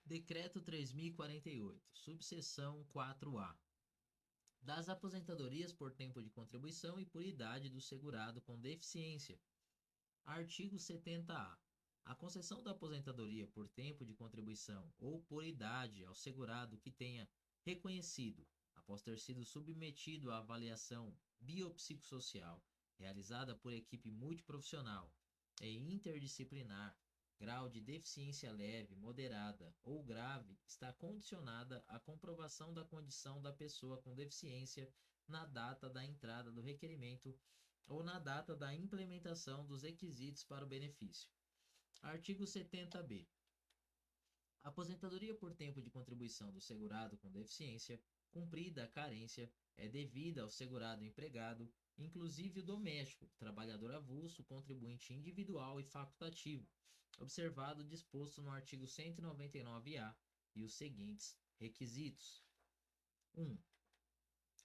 Decreto 3048, subseção 4A. Das aposentadorias por tempo de contribuição e por idade do segurado com deficiência. Artigo 70-A. A concessão da aposentadoria por tempo de contribuição ou por idade ao segurado que tenha reconhecido, após ter sido submetido à avaliação biopsicossocial realizada por equipe multiprofissional e interdisciplinar, grau de deficiência leve, moderada ou grave, está condicionada à comprovação da condição da pessoa com deficiência na data da entrada do requerimento ou na data da implementação dos requisitos para o benefício. Artigo 70-B. A aposentadoria por tempo de contribuição do segurado com deficiência, cumprida a carência, é devida ao segurado empregado, inclusive o doméstico, trabalhador avulso, contribuinte individual e facultativo, observado o disposto no artigo 199-A e os seguintes requisitos. 1.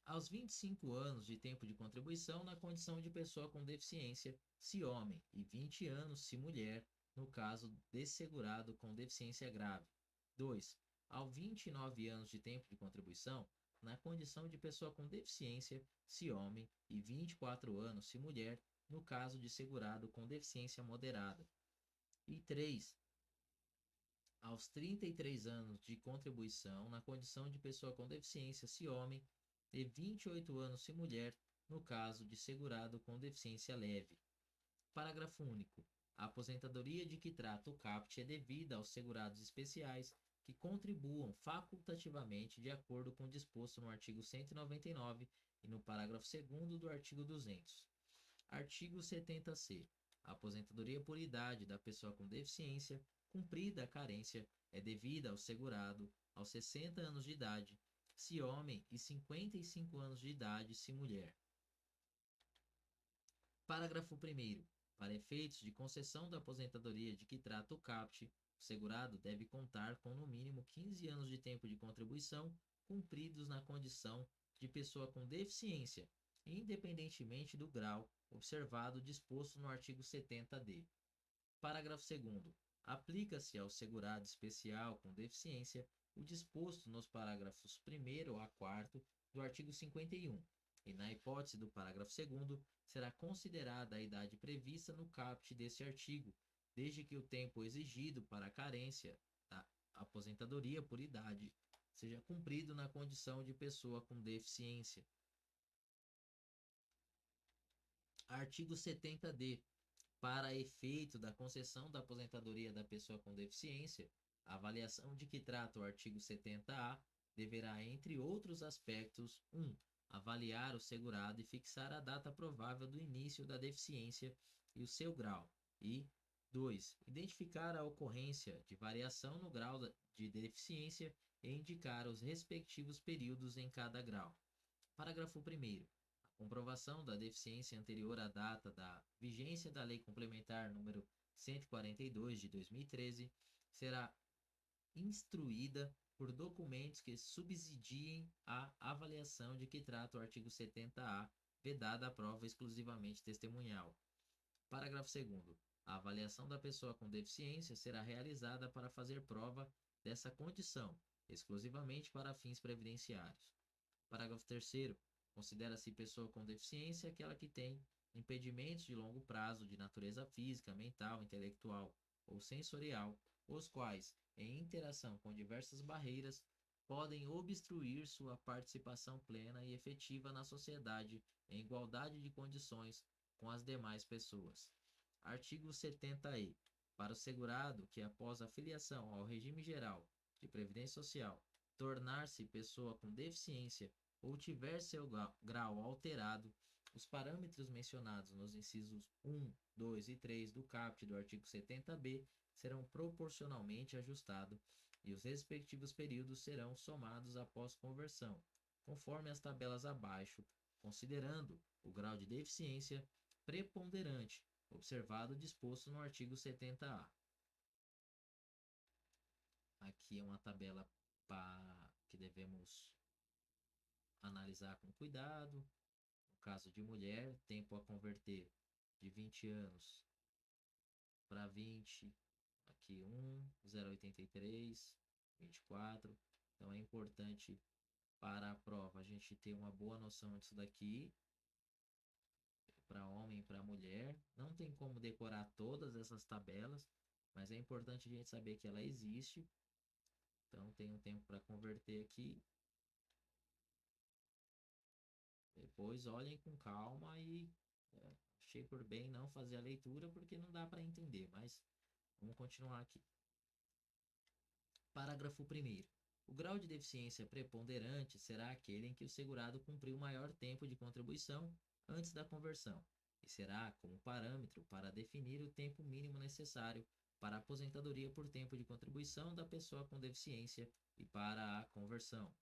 Aos 25 anos de tempo de contribuição na condição de pessoa com deficiência, se homem, e 20 anos se mulher, no caso de segurado com deficiência grave. 2. Aos 29 anos de tempo de contribuição, na condição de pessoa com deficiência, se homem, e 24 anos se mulher, no caso de segurado com deficiência moderada. E 3. Aos 33 anos de contribuição, na condição de pessoa com deficiência, se homem, e 28 anos se mulher, no caso de segurado com deficiência leve. Parágrafo único. A aposentadoria de que trata o CAPT é devida aos segurados especiais que contribuam facultativamente de acordo com o disposto no artigo 199 e no parágrafo 2º do artigo 200. Artigo 70-C. A aposentadoria por idade da pessoa com deficiência, cumprida a carência, é devida ao segurado aos 60 anos de idade, se homem, e 55 anos de idade, se mulher. Parágrafo 1º. Para efeitos de concessão da aposentadoria de que trata o CAPT, o segurado deve contar com no mínimo 15 anos de tempo de contribuição cumpridos na condição de pessoa com deficiência, independentemente do grau observado disposto no artigo 70-D. Parágrafo 2º. Aplica-se ao segurado especial com deficiência o disposto nos parágrafos 1º a 4º do artigo 51, e na hipótese do parágrafo 2º, será considerada a idade prevista no caput deste artigo, desde que o tempo exigido para a carência da aposentadoria por idade seja cumprido na condição de pessoa com deficiência. Artigo 70-D. Para efeito da concessão da aposentadoria da pessoa com deficiência, a avaliação de que trata o artigo 70-A deverá, entre outros aspectos, 1. Avaliar o segurado e fixar a data provável do início da deficiência e o seu grau. E 2. Identificar a ocorrência de variação no grau de deficiência e indicar os respectivos períodos em cada grau. Parágrafo 1º. A comprovação da deficiência anterior à data da vigência da Lei Complementar número 142 de 2013 será instruída por documentos que subsidiem a avaliação de que trata o artigo 70-A, vedada a prova exclusivamente testemunhal. Parágrafo 2º. A avaliação da pessoa com deficiência será realizada para fazer prova dessa condição, exclusivamente para fins previdenciários. Parágrafo 3º. Considera-se pessoa com deficiência aquela que tem impedimentos de longo prazo de natureza física, mental, intelectual ou sensorial, os quais, em interação com diversas barreiras, podem obstruir sua participação plena e efetiva na sociedade em igualdade de condições com as demais pessoas. Artigo 70-E. Para o segurado que, após a filiação ao regime geral de previdência social, tornar-se pessoa com deficiência ou tiver seu grau alterado, os parâmetros mencionados nos incisos 1, 2 e 3 do caput do artigo 70-B serão proporcionalmente ajustados e os respectivos períodos serão somados após conversão, conforme as tabelas abaixo, considerando o grau de deficiência preponderante, observado o disposto no artigo 70-A. Aqui é uma tabela que devemos analisar com cuidado. No caso de mulher, tempo a converter de 20 anos para 20, aqui 1, 0,83, 24. Então é importante para a prova a gente ter uma boa noção disso daqui, para homem e para mulher. Não tem como decorar todas essas tabelas, mas é importante a gente saber que ela existe. Então tem um tempo para converter aqui. Depois olhem com calma e achei por bem não fazer a leitura porque não dá para entender, mas vamos continuar aqui. Parágrafo 1º. O grau de deficiência preponderante será aquele em que o segurado cumpriu maior tempo de contribuição antes da conversão, e será como parâmetro para definir o tempo mínimo necessário para a aposentadoria por tempo de contribuição da pessoa com deficiência e para a conversão.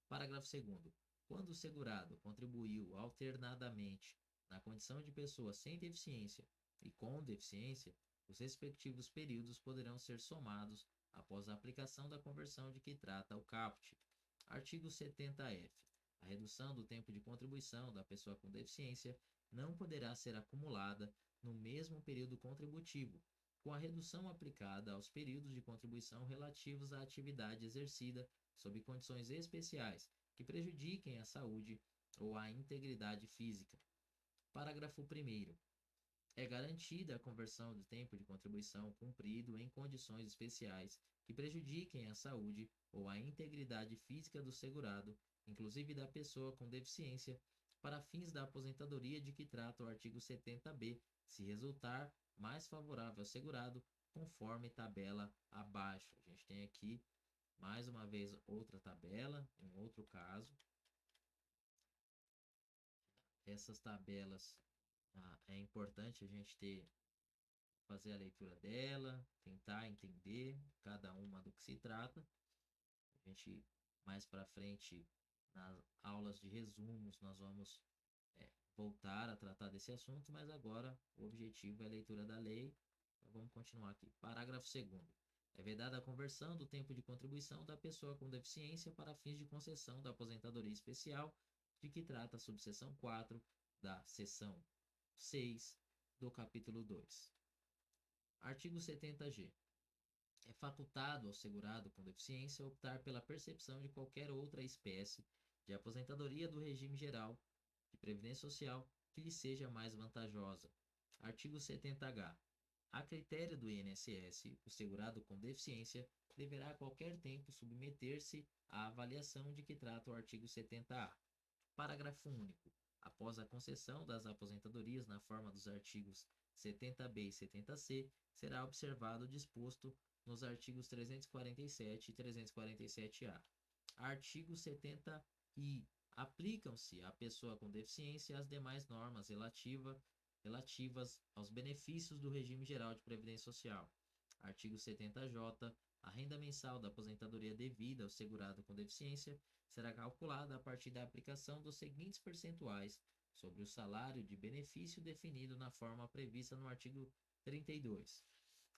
Parágrafo 2º. Quando o segurado contribuiu alternadamente na condição de pessoa sem deficiência e com deficiência, os respectivos períodos poderão ser somados após a aplicação da conversão de que trata o caput. Artigo 70-F. A redução do tempo de contribuição da pessoa com deficiência não poderá ser acumulada no mesmo período contributivo, com a redução aplicada aos períodos de contribuição relativos à atividade exercida sob condições especiais que prejudiquem a saúde ou a integridade física. Parágrafo 1º. É garantida a conversão do tempo de contribuição cumprido em condições especiais que prejudiquem a saúde ou a integridade física do segurado, inclusive da pessoa com deficiência, para fins da aposentadoria de que trata o artigo 70b, se resultar mais favorável ao segurado, conforme tabela abaixo. A gente tem aqui, mais uma vez, outra tabela, um outro caso. Essas tabelas, é importante a gente fazer a leitura dela, tentar entender cada uma do que se trata. A gente, mais para frente, nas aulas de resumos, nós vamos voltar a tratar desse assunto, mas agora o objetivo é a leitura da lei. Então vamos continuar aqui. Parágrafo 2º. É vedada a conversão do tempo de contribuição da pessoa com deficiência para fins de concessão da aposentadoria especial, de que trata a subseção 4 da seção 6 do capítulo 2. Artigo 70-G. É facultado ao segurado com deficiência optar pela percepção de qualquer outra espécie de aposentadoria do regime geral de previdência social que lhe seja mais vantajosa. Artigo 70-H. A critério do INSS, o segurado com deficiência deverá a qualquer tempo submeter-se à avaliação de que trata o artigo 70-A. Parágrafo único. Após a concessão das aposentadorias na forma dos artigos 70b e 70c, será observado o disposto nos artigos 347 e 347-A. Artigo 70i. Aplicam-se à pessoa com deficiência as demais normas relativas aos benefícios do regime geral de previdência social. Artigo 70-J. A renda mensal da aposentadoria devida ao segurado com deficiência será calculada a partir da aplicação dos seguintes percentuais sobre o salário de benefício definido na forma prevista no artigo 32.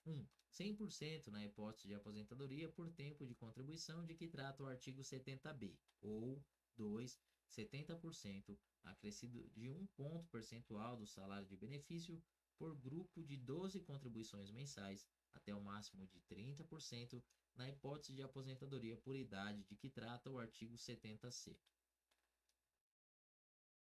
1. 100% na hipótese de aposentadoria por tempo de contribuição de que trata o artigo 70b, ou 2. 70% acrescido de 1 ponto percentual do salário de benefício por grupo de 12 contribuições mensais, até o máximo de 30% na hipótese de aposentadoria por idade de que trata o artigo 70c.